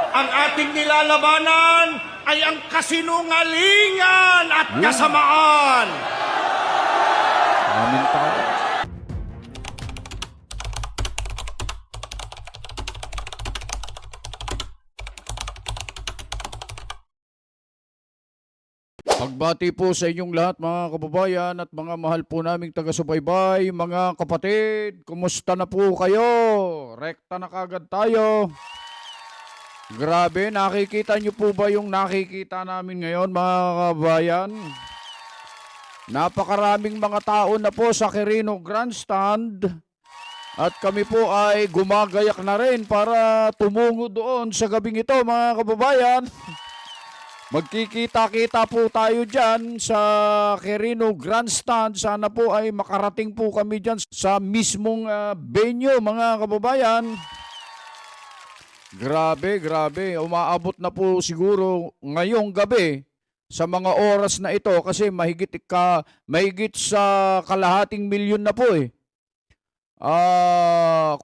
Ang ating nilalabanan ay ang kasinungalingan at kasamaan. Amin tayo. Pagbati po sa inyong lahat mga kababayan at mga mahal po naming taga-subaybay, mga kapatid, kumusta na po kayo? Rekta na kagad tayo. Grabe, nakikita nyo po ba yung nakikita namin ngayon mga kababayan? Napakaraming mga tao na po sa Quirino Grandstand at kami po ay gumagayak na rin para tumungo doon sa gabing ito mga kababayan. Magkikita-kita po tayo dyan sa Quirino Grandstand. Sana po ay makarating po kami dyan sa mismong venue mga kababayan. Grabe, grabe. Umaabot na po siguro ngayong gabi sa mga oras na ito kasi mahigit sa kalahating milyon na po eh.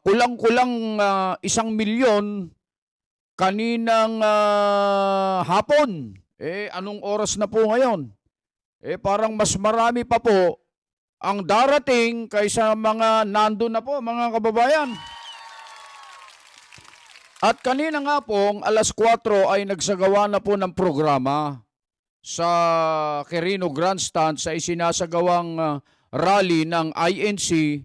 Kulang-kulang 1,000,000 kaninang hapon. Anong oras na po ngayon? Parang mas marami pa po ang darating kaysa mga nandun na po mga kababayan. At kanina nga pong 4:00 ay nagsagawa na po ng programa sa Quirino Grandstand sa isinasagawang rally ng INC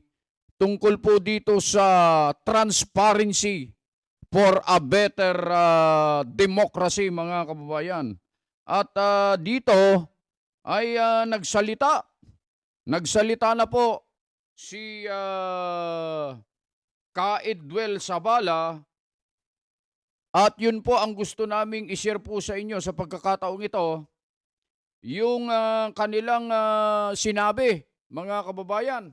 tungkol po dito sa transparency for a better democracy mga kababayan. At dito ay nagsalita na po si Ka Edwel Sabala. At yun po ang gusto naming i-share po sa inyo sa pagkakataong ito, yung kanilang sinabi, mga kababayan.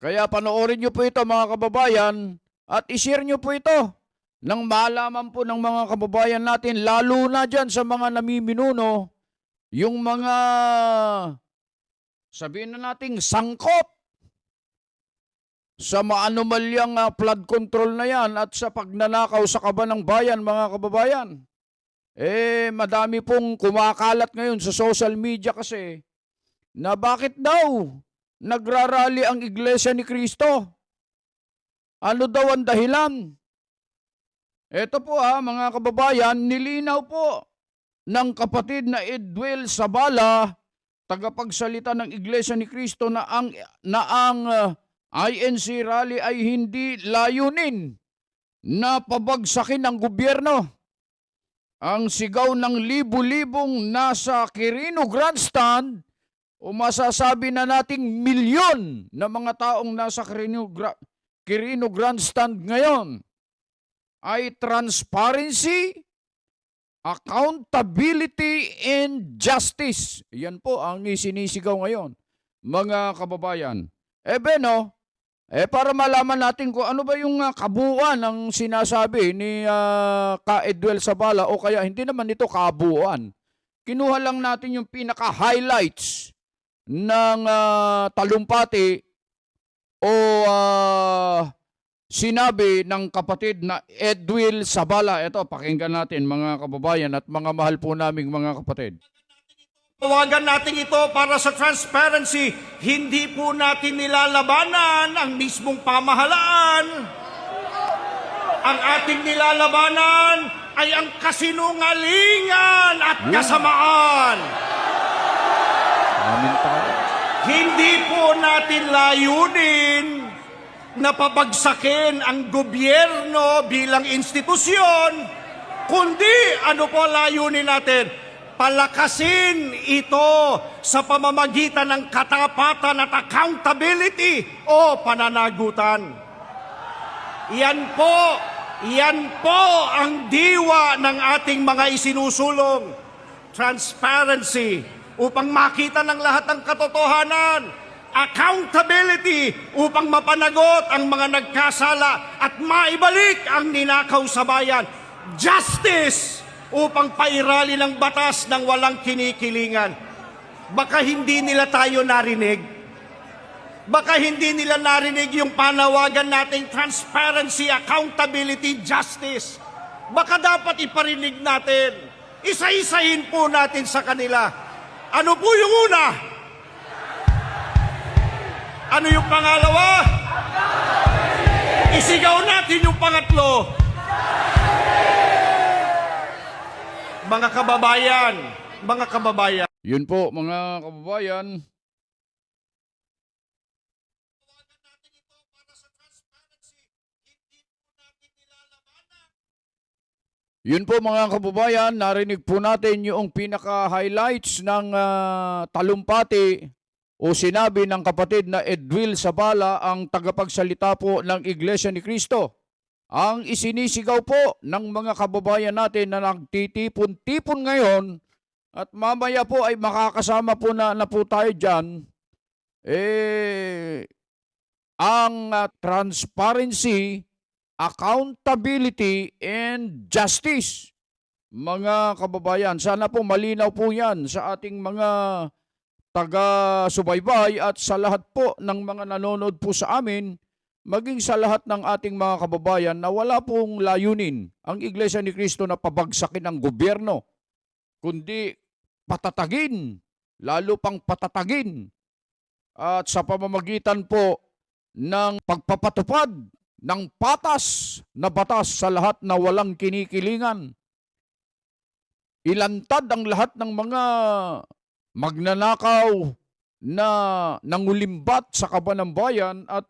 Kaya panoorin nyo po ito mga kababayan at i-share nyo po ito nang malaman po ng mga kababayan natin, lalo na dyan sa mga namiminuno, yung mga, sabihin na nating sangkot sa maanomalyang flood control na yan at sa pagnanakaw sa kaban ng bayan mga kababayan. Madami pong kumakalat ngayon sa social media kasi na bakit daw nagrarally ang Iglesia ni Cristo? Ano daw ang dahilan? Ito po mga kababayan, nilinaw po ng kapatid na Edwel Sabala, tagapagsalita ng Iglesia ni Cristo na ang INC rally ay hindi layunin na pabagsakin ng gobyerno. Ang sigaw ng libu-libong nasa Quirino Grandstand o masasabi na nating milyon na mga taong nasa Quirino Grandstand ngayon ay transparency, accountability, and justice. Yan po ang isinisigaw ngayon, mga kababayan. Para malaman natin kung ano ba yung kabuuan ng sinasabi ni Ka Edwel Sabala o kaya hindi naman ito kabuuan. Kinuha lang natin yung pinaka-highlights ng talumpati o sinabi ng kapatid na Edwel Sabala. Ito, pakinggan natin mga kababayan at mga mahal po naming mga kapatid. Tawagan natin ito para sa transparency. Hindi po natin nilalabanan ang mismong pamahalaan. Ang ating nilalabanan ay ang kasinungalingan at kasamaan. Amin tayo. Hindi po natin layunin na pabagsakin ang gobyerno bilang institusyon, kundi ano po layunin natin? Palakasin ito sa pamamagitan ng katapatan at accountability o pananagutan. Yan po ang diwa ng ating mga isinusulong. Transparency upang makita ng lahat ng katotohanan. Accountability upang mapanagot ang mga nagkasala at maibalik ang ninakaw sa bayan. Justice upang pairali ng batas ng walang kinikilingan. Baka hindi nila tayo narinig. Baka hindi nila narinig yung panawagan nating transparency, accountability, justice. baka dapat iparinig natin. Isa-isahin po natin sa kanila. Ano po yung una? Ano yung pangalawa? Isigaw natin yung pangatlo. Mga kababayan, Yun po, mga kababayan. Yun po mga kababayan, narinig po natin yung pinaka-highlights ng talumpati o sinabi ng kapatid na Edwil Sabala, ang tagapagsalita po ng Iglesia ni Cristo. Ang isinisigaw po ng mga kababayan natin na nagtitipon-tipon ngayon at mamaya po ay makakasama po na po tayo dyan, ang transparency, accountability, and justice. Mga kababayan, sana po malinaw po yan sa ating mga taga-subaybay at sa lahat po ng mga nanonood po sa amin, maging sa lahat ng ating mga kababayan na wala pong layunin ang Iglesia ni Cristo na pabagsakin ang gobyerno, kundi patatagin, lalo pang patatagin, at sa pamamagitan po ng pagpapatupad ng patas na batas sa lahat na walang kinikilingan. Ilantad ang lahat ng mga magnanakaw na nangulimbat sa kaban ng bayan at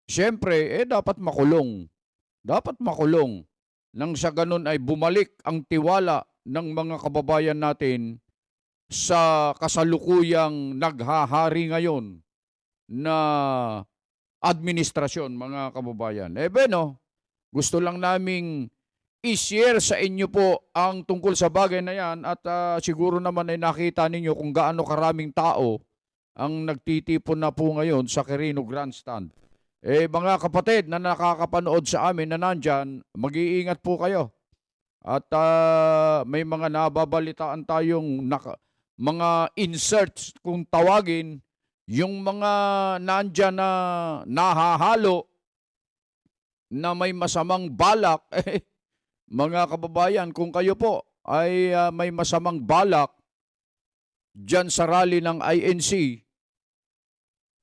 siyempre, dapat makulong. Dapat makulong. Nang sa ganun ay bumalik ang tiwala ng mga kababayan natin sa kasalukuyang naghahari ngayon na administrasyon, mga kababayan. Gusto lang naming i-share sa inyo po ang tungkol sa bagay na yan at siguro naman ay nakita ninyo kung gaano karaming tao ang nagtitipon na po ngayon sa Quirino Grandstand. Mga kapatid na nakakapanood sa amin na nandyan, mag-iingat po kayo. At may mga nababalitaan tayong mga inserts kung tawagin, yung mga nandyan na nahahalo na may masamang balak. Mga kababayan, kung kayo po ay may masamang balak dyan sa rally ng INC,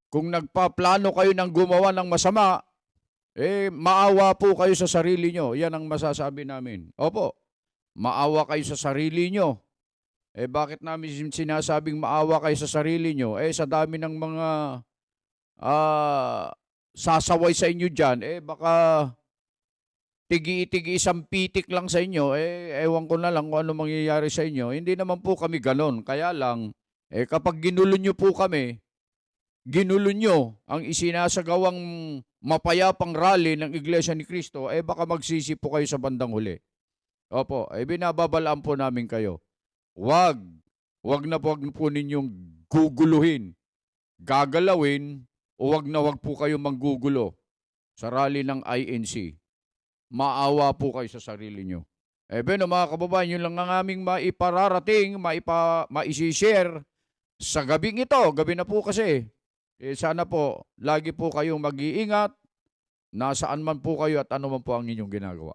kung nagpaplano kayo ng gumawa ng masama, maawa po kayo sa sarili nyo. Yan ang masasabi namin. Opo, maawa kayo sa sarili nyo. Bakit namin sinasabing maawa kayo sa sarili nyo? Sa dami ng mga sasaway sa inyo dyan, baka tigi-tigi isang pitik lang sa inyo, ewan ko na lang kung ano mangyayari sa inyo. Hindi naman po kami ganon. Kaya lang, kapag ginulo nyo po kami, ginulo nyo ang isinasagawang mapayapang rally ng Iglesia ni Cristo, baka magsisi po kayo sa bandang huli. Opo, binababalaan po namin kayo. Wag na po ninyong guguluhin, gagalawin, o wag po kayo manggugulo sa rally ng INC. Maawa po kayo sa sarili nyo. Mga kababayan, yun lang ang aming maipararating, maisishare sa gabing ito. Gabi na po kasi. Sana po, lagi po kayong mag-iingat, nasaan man po kayo at ano man po ang inyong ginagawa.